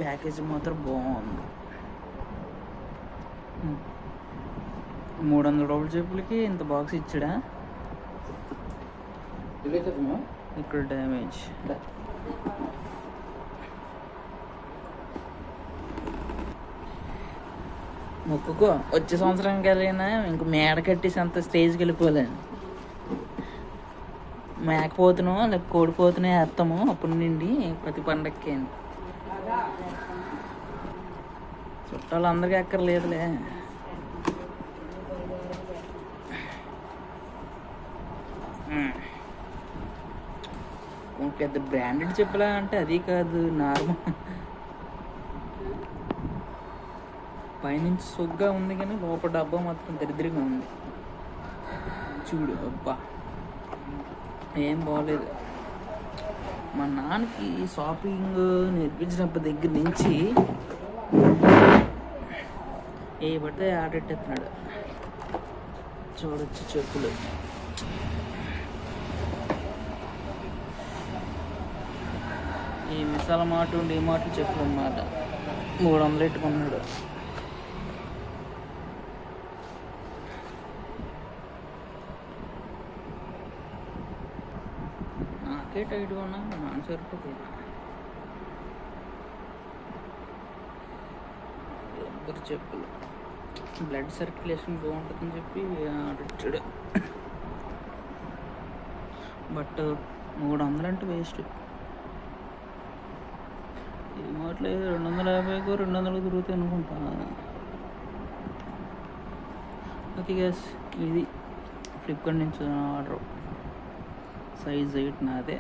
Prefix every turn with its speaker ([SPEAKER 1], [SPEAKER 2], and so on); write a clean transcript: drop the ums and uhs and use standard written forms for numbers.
[SPEAKER 1] Package మాత్రం బాగుంది. 300 రూపాయల చెప్పులకి ఇంత బాక్స్ ఇచ్చాడా? ఇక్కడ డ్యామేజ్. మొక్కుకో వచ్చే సంవత్సరం కలిగినా ఇంక మేడ కట్టేసి అంత స్టేజ్కి వెళ్ళిపోలేను. మేకపోతును లేక కోడిపోతునే వేస్తాము అప్పటి నుండి ప్రతి పండక్కి. చుట్టాలు అందరికీ ఎక్కర్లేదులే. పెద్ద బ్రాండెడ్ చెప్పులా అంటే అది కాదు, నార్మల్. పైనుంచి సొగ్గా ఉంది కానీ లోపల డబ్బా మాత్రం దరిద్రంగా ఉంది. చూడు అబ్బా, ఏం బాగోలేదు. మా నాన్నకి షాపింగ్ నేర్పించినప్పటి దగ్గర నుంచి ఏ పడితే ఆడెట్టేస్తున్నాడు. చూడొచ్చు చెప్పులు. ఈ మిసాల మాట ఉండి ఏ మాట చెప్పులు అన్నమాట. 300 ఎట్టుకున్నాడు. నాకే టైట్గా ఉన్నా నాన్న సరిపోతుంది. రబ్బర్ చెప్పులు, బ్లడ్ సర్క్యులేషన్ బాగుంటుందని చెప్పి ఆడిచ్చాడు. బట్ 300 అంటే వేస్ట్. ఈ మాటలు 250కో 200 తిరుగుతాయి అనుకుంటా. ఓకే గ్యాస్, ఇది ఫ్లిప్కార్ట్ నుంచి ఆర్డర్. సైజ్ 8 నాదే.